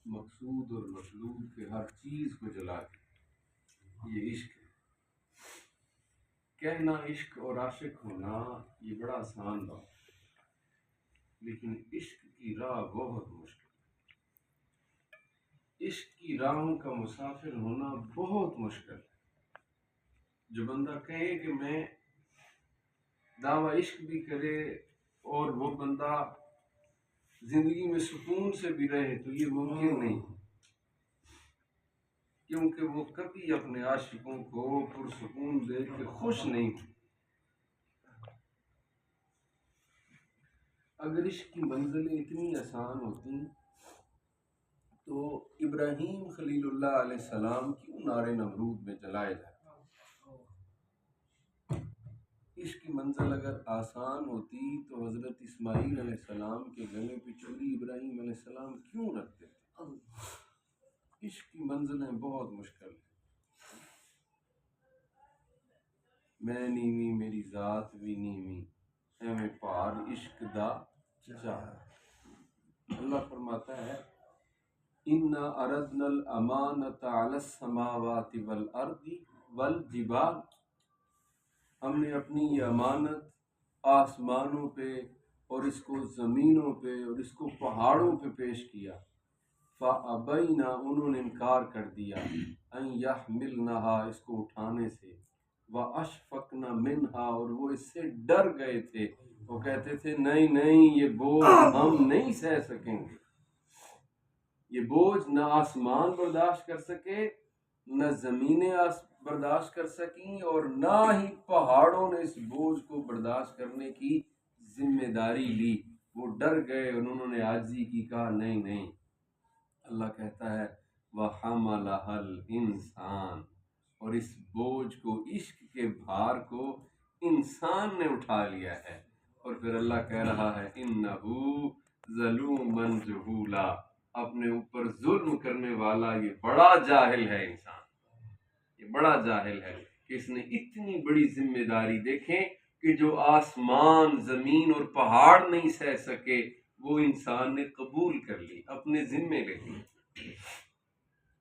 مقصود اور مطلوب کے ہر چیز کو جلا کے، یہ عشق ہے۔ کہنا عشق اور عاشق ہونا یہ بڑا آسان بات ہے، لیکن عشق کی راہ بہت مشکل، عشق کی راہوں کا مسافر ہونا بہت مشکل ہے۔ جو بندہ کہے کہ میں دعوی عشق بھی کرے اور وہ بندہ زندگی میں سکون سے بھی رہے تو یہ ممکن نہیں، کیونکہ وہ کبھی اپنے عاشقوں کو پرسکون دیکھ کے خوش نہیں ہوتے۔ اگر عشق کی منزلیں اتنی آسان ہوتی تو ابراہیم خلیل اللہ علیہ السلام کیوں نار نمرود میں جلائے جاتے؟ عشق کی منزل اگر آسان ہوتی تو حضرت اسماعیل علیہ السلام کے گلے پہ چوری ابراہیم علیہ السلام کیوں رکھتے تھے؟ عشق کی منزلیں بہت مشکل ہیں۔ میں نیوی میری ذات بھی نیوی، ایویں پار عشق دا چاہ۔ اللہ فرماتا ہے اِنَّا أَرَدْنَا الْأَمَانَةَ عَلَى السَّمَاوَاتِ وَالْأَرْضِ وَالْجِبَالِ، ہم نے اپنی یہ امانت آسمانوں پہ اور اس کو زمینوں پہ اور اس کو پہاڑوں پہ پیش کیا۔ فَأَبَيْنَا، انہوں نے انکار کر دیا، أَن يَحْمِلْنَهَا، اس کو اٹھانے سے، وَأَشْفَقْنَ مِنْهَا، اور وہ اس سے ڈر گئے تھے، وہ کہتے تھے نہیں نہیں یہ بوجھ ہم نہیں سہ سکیں گے، یہ بوجھ نہ آسمان برداشت کر سکے، نہ زمینیں برداشت کر سکیں، اور نہ ہی پہاڑوں نے اس بوجھ کو برداشت کرنے کی ذمہ داری لی۔ وہ ڈر گئے، انہوں نے عاجزی کی، کہا نہیں نہیں۔ اللہ کہتا ہے وَحَمَلَهَا الْإِنسَانُ، اور اس بوجھ کو، عشق کے بھار کو انسان نے اٹھا لیا ہے۔ اور پھر اللہ کہہ رہا ہے إِنَّهُ ظَلُومًا جَهُولًا، اپنے اوپر ظلم کرنے والا یہ بڑا جاہل ہے انسان، یہ بڑا جاہل ہے کہ اس نے اتنی بڑی ذمہ داری، دیکھیں کہ جو آسمان زمین اور پہاڑ نہیں سہ سکے وہ انسان نے قبول کر لی، اپنے ذمے لے لی۔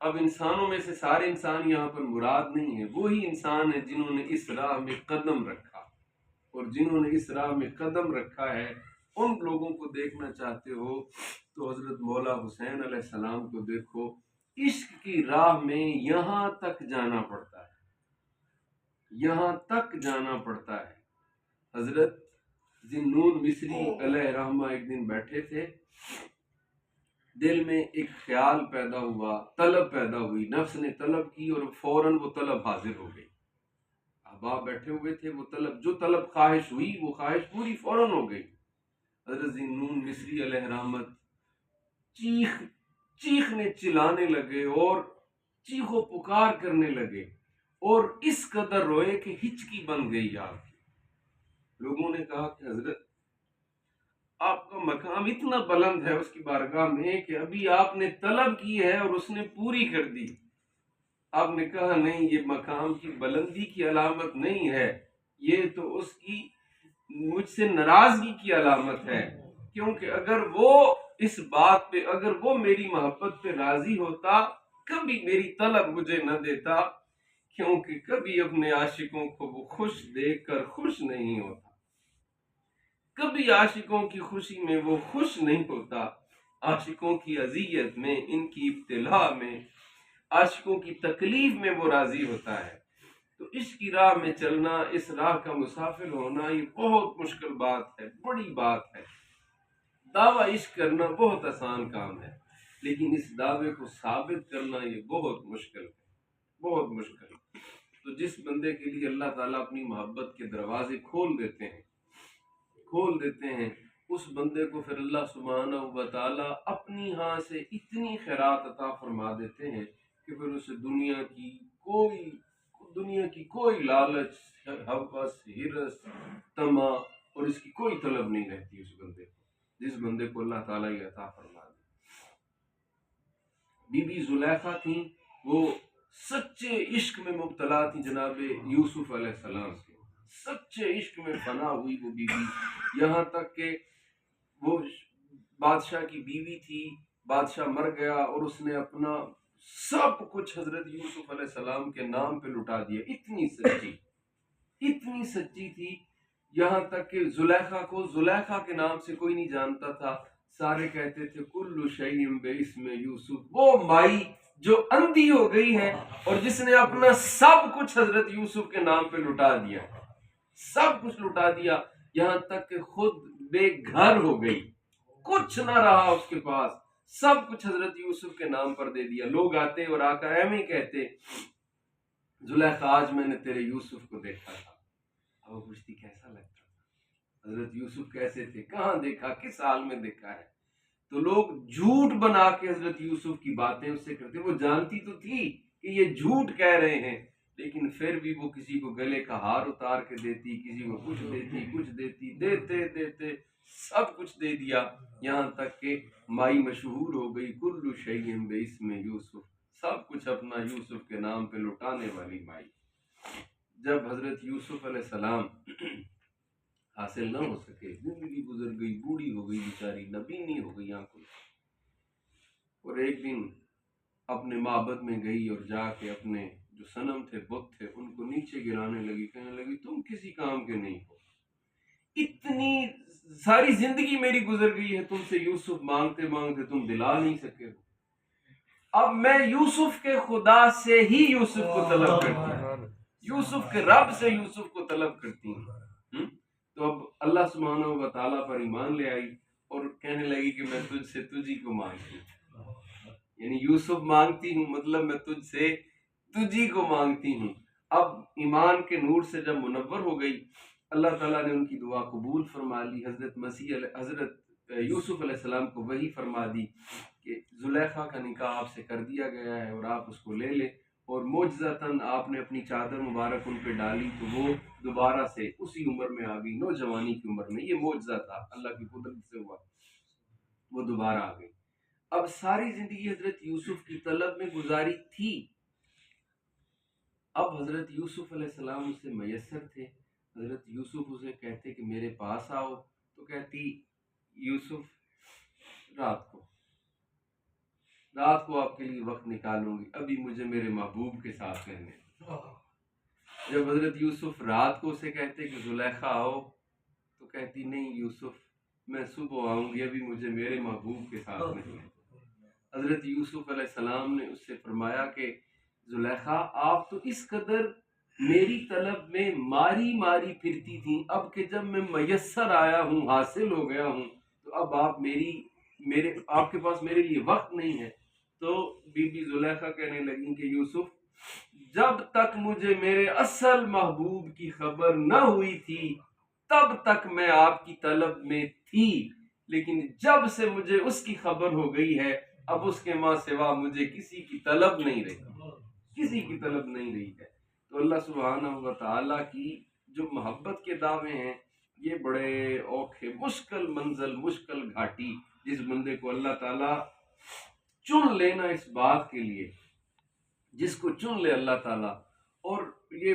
اب انسانوں میں سے سارے انسان یہاں پر مراد نہیں ہیں، وہی انسان ہیں جنہوں نے اس راہ میں قدم رکھا، اور جنہوں نے اس راہ میں قدم رکھا ہے ان لوگوں کو دیکھنا چاہتے ہو تو حضرت مولا حسین علیہ السلام کو دیکھو۔ عشق کی راہ میں یہاں تک جانا پڑتا ہے، یہاں تک جانا پڑتا ہے۔ حضرت ذی-النون مصری علیہ رحمہ ایک دن بیٹھے تھے، دل میں ایک خیال پیدا ہوا، طلب پیدا ہوئی، نفس نے طلب کی اور فوراً وہ طلب حاضر ہو گئی۔ احباب بیٹھے ہوئے تھے، وہ طلب، جو طلب خواہش ہوئی وہ خواہش پوری فوراً ہو گئی۔ حضرت ذی-النون مصری علیہ رحمت چیخنے چلانے لگے اور چیخ و پکار کرنے لگے، اور اس قدر روئے کہ ہچکی بن گئی آپ کی۔ لوگوں نے کہا کہ حضرت آپ کا مقام اتنا بلند ہے اس کی بارگاہ میں کہ ابھی آپ نے طلب کی ہے اور اس نے پوری کر دی۔ آپ نے کہا نہیں، یہ مقام کی بلندی کی علامت نہیں ہے، یہ تو اس کی مجھ سے ناراضگی کی علامت ہے، کیونکہ اگر وہ اس بات پہ، اگر وہ میری محبت پہ راضی ہوتا کبھی میری طلب مجھے نہ دیتا، کیونکہ کبھی اپنے عاشقوں کو وہ خوش دیکھ کر خوش نہیں ہوتا، کبھی عاشقوں کی خوشی میں وہ خوش نہیں ہوتا، عاشقوں کی اذیت میں، ان کی ابتلا میں، عاشقوں کی تکلیف میں وہ راضی ہوتا ہے۔ تو عشق کی راہ میں چلنا، اس راہ کا مسافر ہونا، یہ بہت مشکل بات ہے، بڑی بات ہے۔ دعویٰ عشق کرنا بہت آسان کام ہے، لیکن اس دعوے کو ثابت کرنا یہ بہت مشکل ہے، بہت مشکل ہے۔ تو جس بندے کے لیے اللہ تعالیٰ اپنی محبت کے دروازے کھول دیتے ہیں، اس بندے کو پھر اللہ سبحانہ و تعالیٰ اپنی ہاں سے اتنی خیرات عطا فرما دیتے ہیں کہ پھر اسے دنیا کی کوئی لالچ، ہوس، ہرس، طمع اور اس کی کوئی طلب نہیں رہتی اس بندے کو، جس بندے کو اللہ تعالیٰ یہ عطا فرما دے۔ بی بی زلیخا تھیں، وہ سچے عشق میں مبتلا تھی جناب یوسف علیہ السلام سے، سچے عشق میں فنا ہوئی وہ بی بی، یہاں تک کہ وہ بادشاہ کی بیوی تھی، بادشاہ مر گیا اور اس نے اپنا سب کچھ حضرت یوسف علیہ السلام کے نام پہ لٹا دیا. اتنی سچی تھی، یہاں تک کہ زلیخا کو زلیخا کے نام سے کوئی نہیں جانتا تھا. سارے کہتے تھے کل شیء باسم یوسف. وہ مائی جو اندھی ہو گئی ہے اور جس نے اپنا سب کچھ حضرت یوسف کے نام پہ لٹا دیا، سب کچھ لٹا دیا، یہاں تک کہ خود بے گھر ہو گئی، کچھ نہ رہا اس کے پاس، سب کچھ حضرت یوسف کے نام پر دے دیا. لوگ آتے اور آ کر ایویں ہی کہتے زلیخا آج میں نے تیرے یوسف کو دیکھا تھا. اب وہ پوچھتی کیسا لگتا تھا، حضرت یوسف کیسے تھے، کہاں دیکھا، کس حال میں دیکھا ہے. تو لوگ جھوٹ بنا کے حضرت یوسف کی باتیں اس سے کرتے. وہ جانتی تو تھی کہ یہ جھوٹ کہہ رہے ہیں، لیکن پھر بھی وہ کسی کو گلے کا ہار اتار کے دیتی، کسی کو کچھ دیتی، دیتے سب کچھ دے دیا، یہاں تک کہ مائی مشہور ہو گئی کل شیء باسم یوسف. سب کچھ اپنا یوسف کے نام پہ لٹانے والی مائی. جب حضرت یوسف علیہ السلام حاصل نہ ہو سکے، زندگی گزر گئی، بوڑھی ہو گئی بیچاری، نبینی ہو گئی آنکھوں سے، اور ایک دن اپنے معبد میں گئی اور جا کے اپنے جو صنم تھے، بت تھے، ان کو نیچے گرانے لگی، کہنے لگی تم کسی کام کے نہیں ہو، اتنی ساری زندگی میری گزر گئی ہے تم سے یوسف مانگتے مانگتے، تم دلا نہیں سکے ہو. اب میں یوسف کے خدا سے ہی یوسف کو طلب کرتی ہوں، یوسف کے رب سے یوسف کو طلب کرتی ہوں. تو اب اللہ سبحانہ و تعالیٰ پر ایمان لے آئی اور کہنے لگی کہ میں تجھ سے تجھی کو مانگتی ہوں، یعنی یوسف مانگتی ہوں مطلب میں تجھ سے تجھی کو مانگتی ہوں. اب ایمان کے نور سے جب منور ہو گئی، اللہ تعالیٰ نے ان کی دعا قبول فرما لی. حضرت یوسف علیہ السلام کو وحی فرما دی کہ زلیخا کا نکاح آپ سے کر دیا گیا ہے اور آپ اس کو لے لیں. اور معجزتاً آپ نے اپنی چادر مبارک ان پہ ڈالی تو وہ دوبارہ سے اسی عمر میں آ گئی، نوجوانی کی عمر میں. یہ معجزہ تھا، اللہ کی قدرت سے ہوا، وہ دوبارہ آ گئی. اب ساری زندگی حضرت یوسف کی طلب میں گزاری تھی. اب حضرت یوسف علیہ السلام اسے میسر تھے. حضرت یوسف اسے کہتے کہ میرے پاس آؤ، تو کہتی یوسف رات کو آپ کے لیے وقت نکالوں گی، ابھی مجھے میرے محبوب کے ساتھ رہنے. جب حضرت یوسف رات کو اسے کہتے کہ زلیخا آؤ، تو کہتی نہیں یوسف، میں صبح آؤں گی، ابھی مجھے میرے محبوب کے ساتھ نہیں ہے. حضرت یوسف علیہ السلام نے اس سے فرمایا کہ زلیخا آپ تو اس قدر میری طلب میں ماری پھرتی تھیں، اب کہ جب میں میسر آیا ہوں، حاصل ہو گیا ہوں، تو اب آپ کے پاس میرے لیے وقت نہیں ہے. تو بی بی زلیخا کہنے لگیں کہ یوسف، جب تک مجھے میرے اصل محبوب کی خبر نہ ہوئی تھی تب تک میں آپ کی طلب میں تھی، لیکن جب سے مجھے اس کی خبر ہو گئی ہے اب اس کے ماں سوا مجھے کسی کی طلب نہیں رہی ہے. تو اللہ سبحانہ و تعالیٰ کی جو محبت کے دعوے ہیں، یہ بڑے اوکھے، مشکل منزل، مشکل گھاٹی، جس بندے کو اللہ تعالیٰ چن لینا اس بات کے لیے، جس کو چن لے اللہ تعالیٰ. اور یہ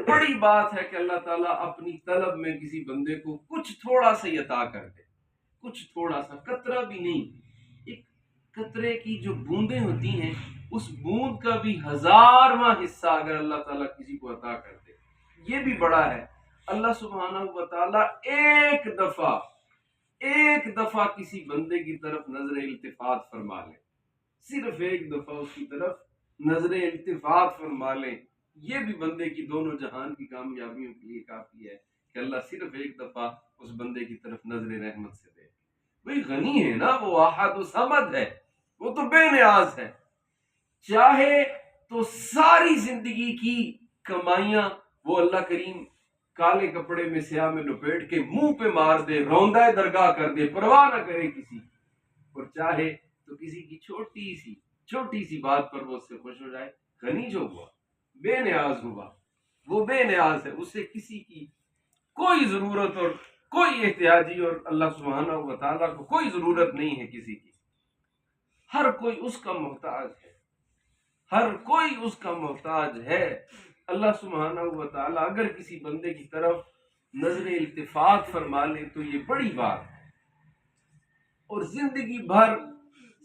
بڑی بات ہے کہ اللہ تعالیٰ اپنی طلب میں کسی بندے کو کچھ تھوڑا سا عطا کر دے، کچھ تھوڑا سا، قطرہ بھی نہیں. ایک قطرے کی جو بوندیں ہوتی ہیں، اس بوند کا بھی 1000واں حصہ اگر اللہ تعالیٰ کسی کو عطا کر دے، یہ بھی بڑا ہے. اللہ سبحانہ و تعالیٰ ایک دفعہ کسی بندے کی طرف نظر التفات فرما لے، صرف ایک دفعہ اس کی طرف نظر التفات فرما لیں، یہ بھی بندے کی دونوں جہان کی کامیابیوں کے لیے کافی ہے کہ اللہ صرف ایک دفعہ اس بندے کی طرف نظر رحمت سے دے. بھئی غنی ہے نا، وہ احد و صمد ہے، وہ تو بے نیاز ہے. چاہے تو ساری زندگی کی کمائیاں وہ اللہ کریم کالے کپڑے میں سیاہ میں لپیٹ کے منہ پہ مار دے، روندہ درگاہ کر دے، پرواہ نہ کرے کسی. اور چاہے تو کسی کی چھوٹی سی بات پر وہ اس سے خوش ہو جائے. غنی جو ہوا، بے نیاز ہوا، وہ بے نیاز ہے، اسے کسی کی کوئی ضرورت اور کوئی احتیاجی، اور اللہ سبحانہ و تعالیٰ کو کوئی ضرورت نہیں ہے کسی کی. ہر کوئی اس کا محتاج ہے. اللہ سبحانہ و تعالیٰ اگر کسی بندے کی طرف نظر التفات فرما لے تو یہ بڑی بات ہے. اور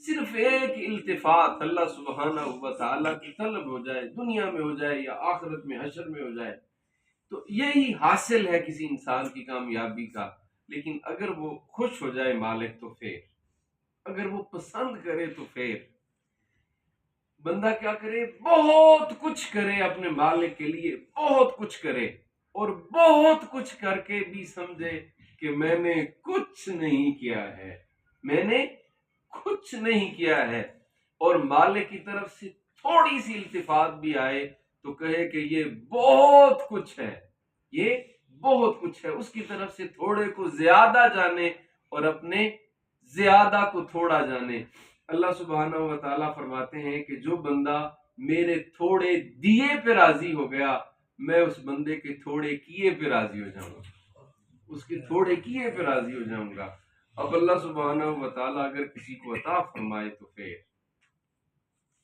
صرف ایک التفات اللہ سبحانہ و تعالیٰ کی طلب ہو جائے، دنیا میں ہو جائے یا آخرت میں حشر میں ہو جائے، تو یہی حاصل ہے کسی انسان کی کامیابی کا۔ لیکن اگر وہ خوش ہو جائے مالک تو پھر، اگر وہ پسند کرے تو پھر بندہ کیا کرے، بہت کچھ کرے اپنے مالک کے لیے، بہت کچھ کرے، اور بہت کچھ کر کے بھی سمجھے کہ میں نے کچھ نہیں کیا ہے، میں نے کچھ نہیں کیا ہے، اور مالک کی طرف سے تھوڑی سی التفات بھی آئے تو کہے کہ یہ بہت کچھ ہے، یہ بہت کچھ ہے، اس کی طرف سے تھوڑے کو زیادہ جانے اور اپنے زیادہ کو تھوڑا جانے۔ اللہ سبحانہ و تعالیٰ فرماتے ہیں کہ جو بندہ میرے تھوڑے دیے پہ راضی ہو گیا، میں اس بندے کے تھوڑے کیے پہ راضی ہو جاؤں گا، اس کے تھوڑے کیے پہ راضی ہو جاؤں گا۔ اب اللہ سبحانہ و تعالیٰ اگر کسی کو عطا فرمائے تو پھر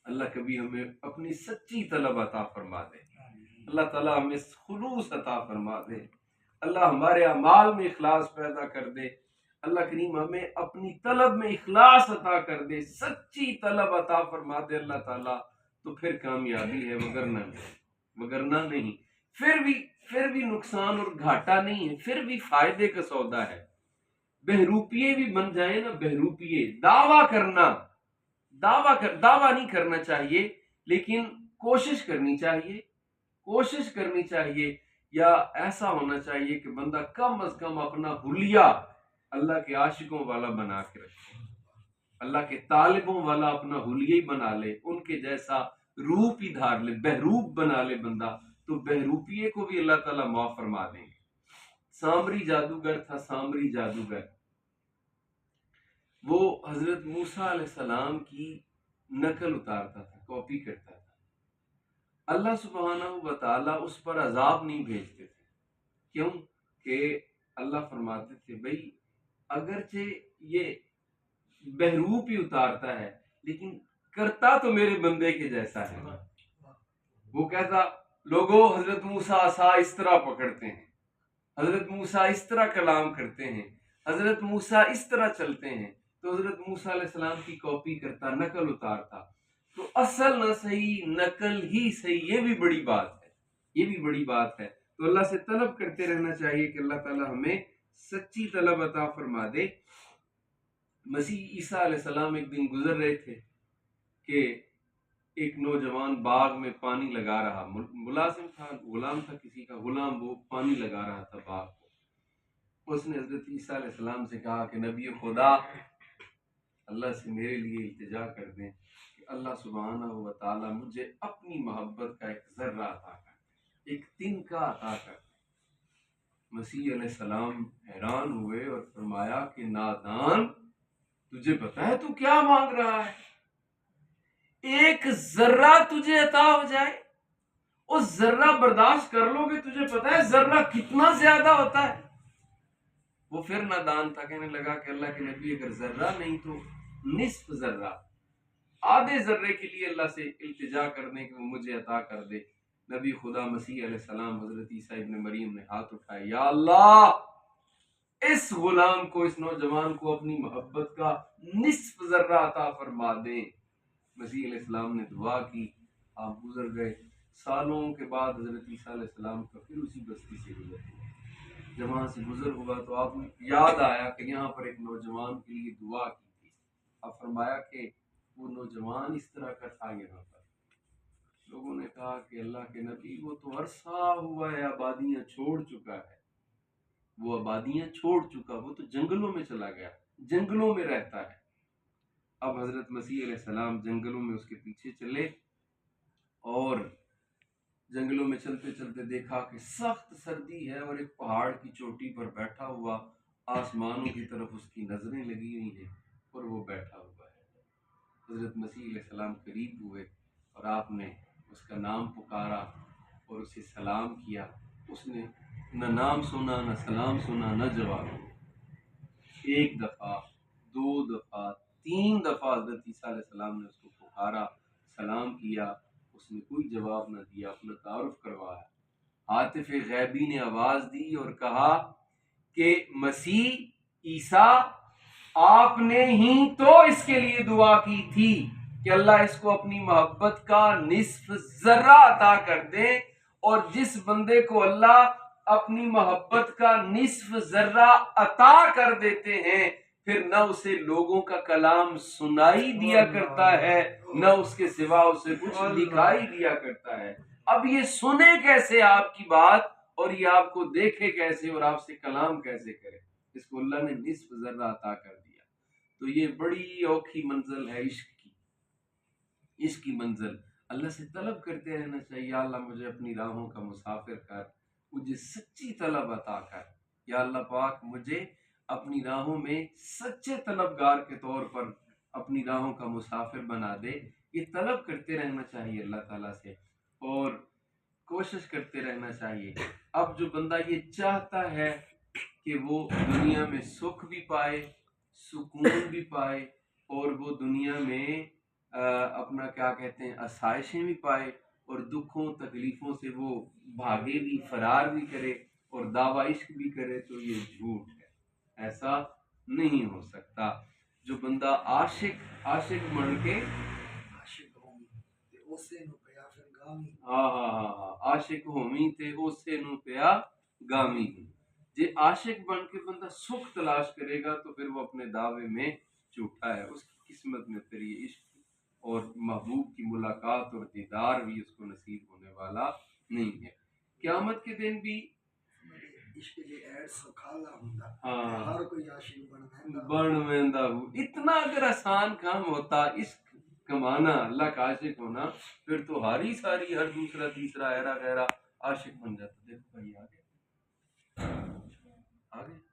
اللہ کبھی ہمیں اپنی سچی طلب عطا فرما دے، اللہ تعالیٰ ہمیں خلوص عطا فرما دے، اللہ ہمارے اعمال میں اخلاص پیدا کر دے، اللہ کریم ہمیں اپنی طلب میں اخلاص عطا کر دے، سچی طلب عطا فرما دے اللہ تعالیٰ، تو پھر کامیابی ہے، وگرنہ نہیں۔ پھر بھی نقصان اور گھاٹا نہیں ہے، پھر بھی فائدے کا سودا ہے۔ بہروپیے بھی بن جائیں نا، بہروپیے، دعویٰ نہیں کرنا چاہیے، لیکن کوشش کرنی چاہیے، یا ایسا ہونا چاہیے کہ بندہ کم از کم اپنا حلیہ اللہ کے عاشقوں والا بنا کے رکھے، اللہ کے طالبوں والا اپنا حلیہ ہی بنا لے، ان کے جیسا روپ ہی دھار لے، بہروپ بنا لے بندہ، تو بہروپیے کو بھی اللہ تعالیٰ معاف فرما دیں گے۔ سامری جادوگر تھا، سامری جادوگر، وہ حضرت موسیٰ علیہ السلام کی نقل اتارتا تھا، کاپی کرتا تھا۔ اللہ سبحانہ و تعالیٰ اس پر عذاب نہیں بھیجتے تھے، کیوں کہ اللہ فرماتے تھے بھئی اگرچہ یہ بہروپ ہی اتارتا ہے لیکن کرتا تو میرے بندے کے جیسا ہے۔ وہ کہتا لوگوں حضرت موسیٰ عصا اس طرح پکڑتے ہیں، حضرت موسیٰ اس طرح کلام کرتے ہیں، حضرت موسیٰ اس طرح چلتے ہیں، تو حضرت موسیٰ علیہ السلام کی کاپی کرتا، نقل اتارتا۔ تو اصل نہ صحیح، نقل ہی صحیح، یہ بھی بڑی بات ہے، تو اللہ سے طلب کرتے رہنا چاہیے کہ اللہ تعالی ہمیں سچی طلب عطا فرما دے۔ مسیح عیسیٰ علیہ السلام ایک دن گزر رہے تھے کہ ایک نوجوان باغ میں پانی لگا رہا، ملازم تھا، غلام تھا کسی کا غلام، وہ پانی لگا رہا تھا باغ کو۔ اس نے حضرت عیسیٰ علیہ السلام سے کہا کہ نبی خدا اللہ سے میرے لیے التجا کر دیں کہ اللہ سبحانہ و تعالیٰ مجھے اپنی محبت کا ایک ذرہ عطا کر دیں، ایک تنکا عطا کر دیں۔ مسیح علیہ السلام حیران ہوئے اور فرمایا کہ نادان، تجھے پتا ہے تو کیا مانگ رہا ہے؟ ایک ذرہ تجھے عطا ہو جائے، اس ذرہ برداشت کر لو گے؟ تجھے پتا ہے ذرہ کتنا زیادہ ہوتا ہے؟ وہ پھر نادان تھا، کہنے لگا کہ اللہ کے نبی اگر ذرہ نہیں تو نصف ذرہ، آدھے ذرے کے لیے اللہ سے التجا کر دیں کہ وہ مجھے عطا کر دے۔ نبی خدا مسیح علیہ السلام حضرت عیسیٰ ابن مریم نے ہاتھ اٹھائے، یا اللہ اس غلام کو، اس نوجوان کو اپنی محبت کا نصف ذرہ عطا فرما دیں۔ مسیح علیہ السلام نے دعا کی، آپ گزر گئے۔ سالوں کے بعد حضرت عیسیٰ علیہ السلام کا پھر اسی بستی سے گزر ہوا۔ جب وہاں سے گزر ہوا تو آپ نے یاد آیا کہ یہاں پر ایک نوجوان کے لیے دعا کی تھی۔ آپ فرمایا کہ وہ نوجوان اس طرح کا تھا یہاں پر۔ لوگوں نے کہا کہ اللہ کے نبی وہ تو عرصہ ہوا ہے آبادیاں چھوڑ چکا ہے، وہ آبادیاں چھوڑ چکا، وہ تو جنگلوں میں چلا گیا، جنگلوں میں رہتا ہے۔ اب حضرت مسیح علیہ السلام جنگلوں میں اس کے پیچھے چلے، اور جنگلوں میں چلتے چلتے دیکھا کہ سخت سردی ہے اور ایک پہاڑ کی چوٹی پر بیٹھا ہوا، آسمانوں کی طرف اس کی نظریں لگی ہوئی ہیں اور وہ بیٹھا ہوا ہے۔ حضرت مسیح علیہ السلام قریب ہوئے اور آپ نے اس کا نام پکارا اور اسے سلام کیا۔ اس نے نہ نام سنا، نہ سلام سنا، نہ جواب۔ ایک دفعہ، دو دفعہ، تین دفعہ حضرت عیسیٰ علیہ السلام نے اس کو پکارا، سلام کیا، اس نے کوئی جواب نہ دیا، اپنا تعارف کروایا۔ عاطف غیبی نے آواز دی اور کہا کہ مسیح عیسیٰ آپ نے ہی تو اس کے لیے دعا کی تھی کہ اللہ اس کو اپنی محبت کا نصف ذرہ عطا کر دے، اور جس بندے کو اللہ اپنی محبت کا نصف ذرہ عطا کر دیتے ہیں پھر نہ اسے لوگوں کا کلام سنائی دیا کرتا ہے، نہ اس کے سوا اسے کچھ دکھائی دیا کرتا ہے۔ اب یہ سنے کیسے آپ کی بات، اور یہ آپ کو دیکھے کیسے، اور آپ سے کلام کیسے کرے؟ اس کو اللہ نے نصف ذرہ عطا کر دیا۔ تو یہ بڑی اوکھی منزل ہے عشق کی، عشق کی منزل۔ اللہ سے طلب کرتے رہنا چاہیے، یا اللہ مجھے اپنی راہوں کا مسافر کر، مجھے سچی طلب عطا کر، یا اللہ پاک مجھے اپنی راہوں میں سچے طلبگار کے طور پر اپنی راہوں کا مسافر بنا دے۔ یہ طلب کرتے رہنا چاہیے اللہ تعالیٰ سے، اور کوشش کرتے رہنا چاہیے۔ اب جو بندہ یہ چاہتا ہے کہ وہ دنیا میں سکھ بھی پائے، سکون بھی پائے، اور وہ دنیا میں اپنا کیا کہتے ہیں آسائشیں بھی پائے، اور دکھوں تکلیفوں سے وہ بھاگے بھی، فرار بھی کرے، اور دعوی عشق بھی کرے، تو یہ جھوٹ ہے، ایسا نہیں ہو سکتا۔ جو بندہ عاشق بن کے عاشق ہومی تے اسے نو پیا گامی ہوں، جے عاشق بن کے بندہ سکھ تلاش کرے گا تو پھر وہ اپنے دعوے میں جھوٹا ہے، اس کی قسمت میں پھر یہ عشق اور محبوب کی ملاقات اور دیدار بھی اس کو نصیب ہونے والا نہیں ہے۔ قیامت کے دن بھی بن ویندا ہوں، اتنا اگر آسان کام ہوتا عشق کمانا، اللہ کا عاشق ہونا، پھر تو ہاری ساری ہر دوسرا تیسرا ایرا غیرہ عاشق بن جاتا۔ دیکھو بھائی آگے